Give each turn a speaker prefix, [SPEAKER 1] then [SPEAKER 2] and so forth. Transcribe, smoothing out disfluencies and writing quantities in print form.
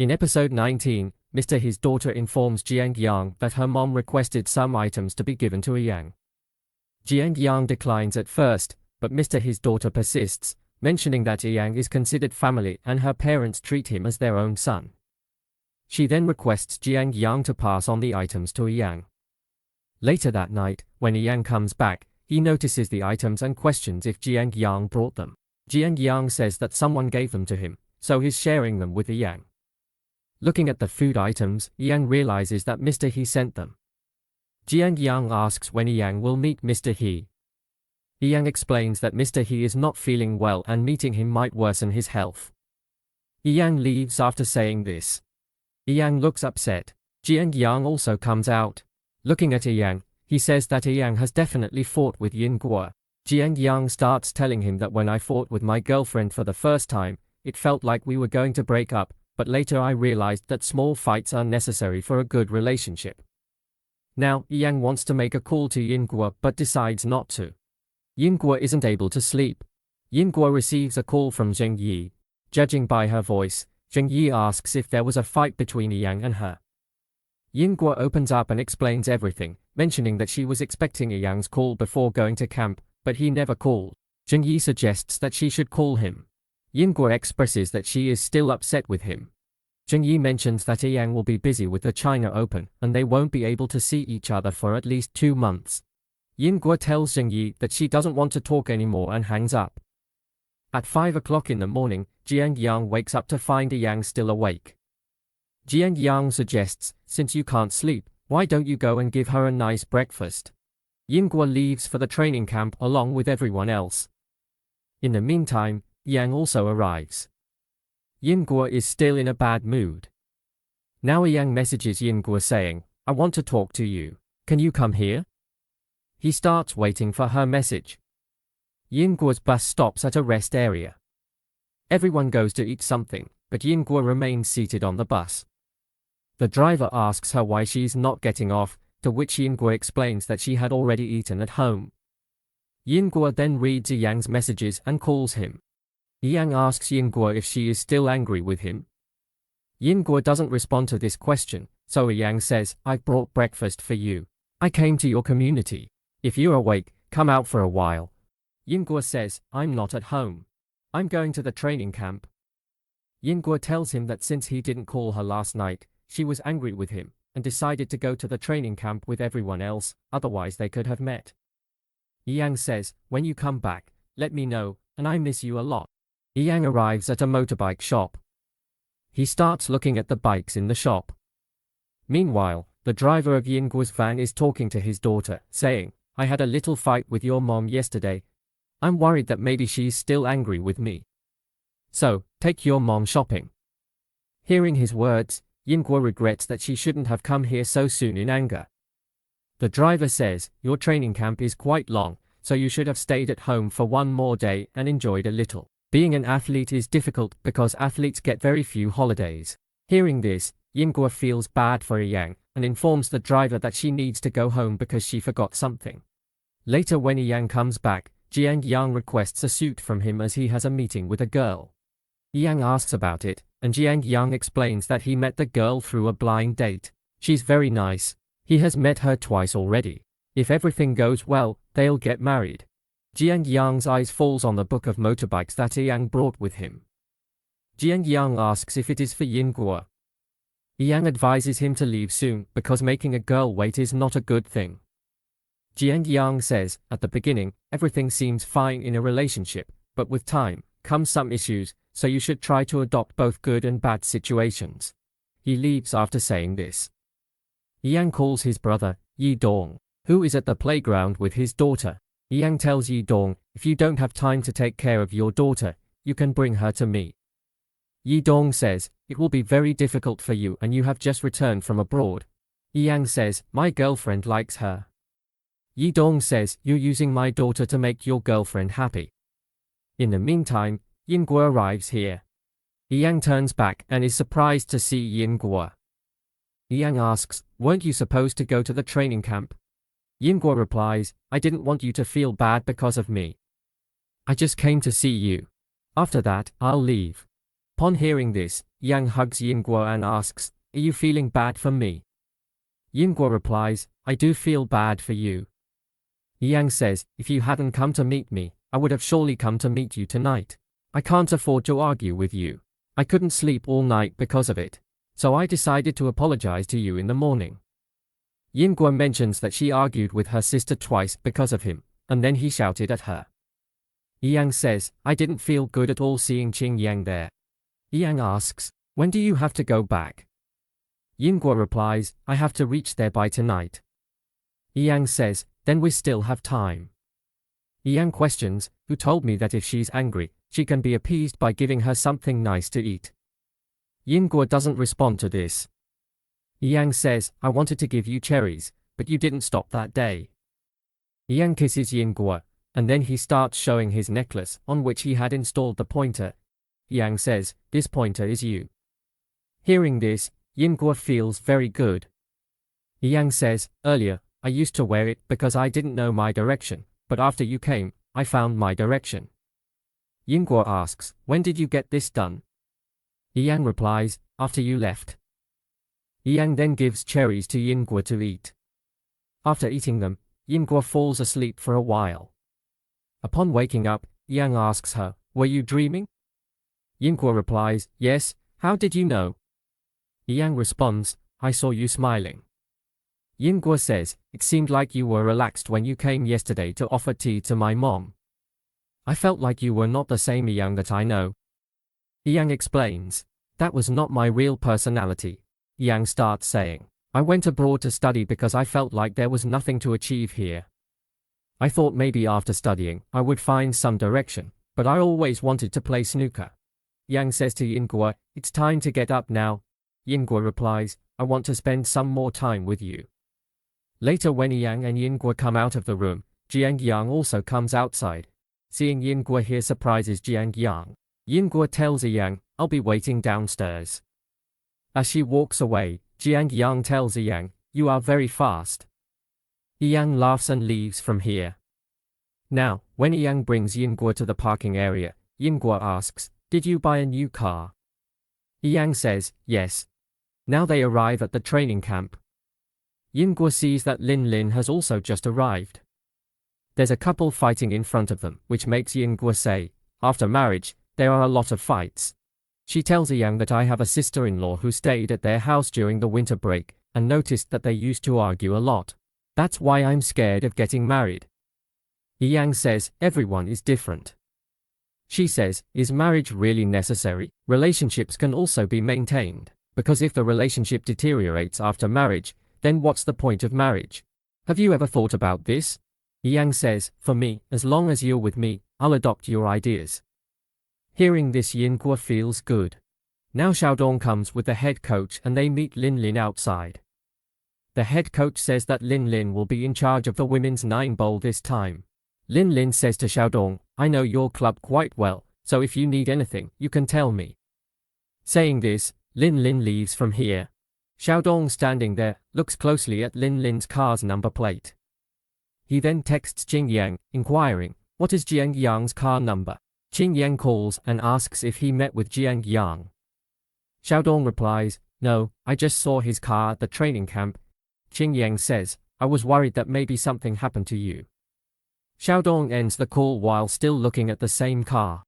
[SPEAKER 1] In episode 19, his daughter informs Yiyang that her mom requested some items to be given to Yiyang. Yiyang declines at first, but his daughter persists, mentioning that Yiyang is considered family and her parents treat him as their own son. She then requests Yiyang to pass on the items to Yiyang. Later that night, when Yiyang comes back, he notices the items and questions if Yiyang brought them. Yiyang says that someone gave them to him, so he's sharing them with Yiyang. Looking at the food items, Yiyang realizes that He sent them. Yiyang asks when Yiyang will meet He. Yiyang explains that He is not feeling well and meeting him might worsen his health. Yiyang leaves after saying this. Yiyang looks upset. Yiyang also comes out. Looking at Yiyang, he says that Yiyang has definitely fought with Yingguo. Yiyang starts telling him that when I fought with my girlfriend for the first time, it felt like we were going to break up, but later I realized that small fights are necessary for a good relationship. Now, Yiyang wants to make a call to Yingguo but decides not to. Yingguo isn't able to sleep. Yingguo receives a call from Zheng Yi. Judging by her voice, Zheng Yi asks if there was a fight between Yiyang and her. Yingguo opens up and explains everything, mentioning that she was expecting Yiyang's call before going to camp, but he never called. Zheng Yi suggests that she should call him. Yingguo expresses that she is still upset with him. Zheng Yi mentions that Yiyang will be busy with the China Open and they won't be able to see each other for at least 2 months. Yingguo tells Zheng Yi that she doesn't want to talk anymore and hangs up. At 5 o'clock in the morning, Yiyang wakes up to find Yiyang still awake. Yiyang suggests, since you can't sleep, why don't you go and give her a nice breakfast? Yingguo leaves for the training camp along with everyone else. In the meantime, Yiyang also arrives. Yingguo is still in a bad mood. Now Yiyang messages Yingguo saying, I want to talk to you. Can you come here? He starts waiting for her message. Yingguo's bus stops at a rest area. Everyone goes to eat something, but Yingguo remains seated on the bus. The driver asks her why she's not getting off, to which Yingguo explains that she had already eaten at home. Yingguo then reads Yiyang's messages and calls him. Yiyang asks Yingguo if she is still angry with him. Yingguo doesn't respond to this question, so Yiyang says, I brought breakfast for you. I came to your community. If you're awake, come out for a while. Yingguo says, I'm not at home. I'm going to the training camp. Yingguo tells him that since he didn't call her last night, she was angry with him and decided to go to the training camp with everyone else, otherwise they could have met. Yiyang says, when you come back, let me know, and I miss you a lot. Yiyang arrives at a motorbike shop. He starts looking at the bikes in the shop. Meanwhile, the driver of Yingguo's van is talking to his daughter, saying, I had a little fight with your mom yesterday. I'm worried that maybe she's still angry with me. So, take your mom shopping. Hearing his words, Yingguo regrets that she shouldn't have come here so soon in anger. The driver says, your training camp is quite long, so you should have stayed at home for one more day and enjoyed a little. Being an athlete is difficult because athletes get very few holidays. Hearing this, Yingguo feels bad for Yiyang and informs the driver that she needs to go home because she forgot something. Later when Yiyang comes back, Yiyang requests a suit from him as he has a meeting with a girl. Yiyang asks about it, and Yiyang explains that he met the girl through a blind date. She's very nice. He has met her twice already. If everything goes well, they'll get married. Yiyang's eyes falls on the book of motorbikes that Yiyang brought with him. Yiyang asks if it is for Yingguo. Yiyang advises him to leave soon because making a girl wait is not a good thing. Yiyang says, at the beginning, everything seems fine in a relationship, but with time, come some issues, so you should try to adopt both good and bad situations. He leaves after saying this. Yiyang calls his brother, Yidong, who is at the playground with his daughter. Yiyang tells Yidong, if you don't have time to take care of your daughter, you can bring her to me. Yidong says, it will be very difficult for you and you have just returned from abroad. Yiyang says, my girlfriend likes her. Yidong says, you're using my daughter to make your girlfriend happy. In the meantime, Yingguo arrives here. Yiyang turns back and is surprised to see Yingguo. Yiyang asks, weren't you supposed to go to the training camp? Yingguo replies, I didn't want you to feel bad because of me. I just came to see you. After that, I'll leave. Upon hearing this, Yang hugs Yingguo and asks, "Are you feeling bad for me?" Yingguo replies, "I do feel bad for you." Yiyang says, "If you hadn't come to meet me, I would have surely come to meet you tonight. I can't afford to argue with you. I couldn't sleep all night because of it. So I decided to apologize to you in the morning." Yingguo mentions that she argued with her sister twice because of him, and then he shouted at her. Yiyang says, "I didn't feel good at all seeing Yang there." Yiyang asks, "When do you have to go back?" Yingguo replies, "I have to reach there by tonight." Yiyang says, "Then we still have time." Yiyang questions, "Who told me that if she's angry, she can be appeased by giving her something nice to eat?" Yingguo doesn't respond to this. Yiyang says, "I wanted to give you cherries, but you didn't stop that day." Yiyang kisses Yingguo, and then he starts showing his necklace on which he had installed the pointer. Yiyang says, "This pointer is you." Hearing this, Yingguo feels very good. Yiyang says, "Earlier, I used to wear it because I didn't know my direction, but after you came, I found my direction." Yingguo asks, "When did you get this done?" Yiyang replies, "After you left." Yiyang then gives cherries to Yingguo to eat. After eating them, Yingguo falls asleep for a while. Upon waking up, Yiyang asks her, "Were you dreaming?" Yingguo replies, "Yes, how did you know?" Yiyang responds, "I saw you smiling." Yingguo says, "It seemed like you were relaxed when you came yesterday to offer tea to my mom. I felt like you were not the same Yiyang that I know." Yiyang explains, "That was not my real personality." Yiyang starts saying, "I went abroad to study because I felt like there was nothing to achieve here. I thought maybe after studying, I would find some direction, but I always wanted to play snooker." Yang says to Yingguo, "It's time to get up now." Yingguo replies, "I want to spend some more time with you." Later when Yiyang and Yingguo come out of the room, Yiyang also comes outside. Seeing Yingguo here surprises Yiyang. Yingguo tells Yiyang, "I'll be waiting downstairs." As she walks away, Yiyang tells Yiyang, "You are very fast." Yiyang laughs and leaves from here. Now, when Yiyang brings Yingguo to the parking area, Yingguo asks, "Did you buy a new car?" Yiyang says, "Yes." Now they arrive at the training camp. Yingguo sees that Lin has also just arrived. There's a couple fighting in front of them, which makes Yingguo say, "After marriage, there are a lot of fights." She tells Yiyang that I have a sister-in-law who stayed at their house during the winter break and noticed that they used to argue a lot. That's why I'm scared of getting married. Yiyang says, "Everyone is different." She says, "Is marriage really necessary? Relationships can also be maintained, because if the relationship deteriorates after marriage, then what's the point of marriage? Have you ever thought about this?" Yiyang says, "For me, as long as you're with me, I'll adopt your ideas." Hearing this, Yingguo feels good. Now Xiaodong comes with the head coach and they meet Lin outside. The head coach says that Lin will be in charge of the women's 9-bowl this time. Lin says to Xiaodong, "I know your club quite well, so if you need anything, you can tell me." Saying this, Lin leaves from here. Xiaodong, standing there, looks closely at Lin's car's number plate. He then texts Yang, inquiring, "What is Yang's car number?" Yang calls and asks if he met with Yang. Xiaodong replies, "No, I just saw his car at the training camp." Yang says, "I was worried that maybe something happened to you." Xiaodong ends the call while still looking at the same car.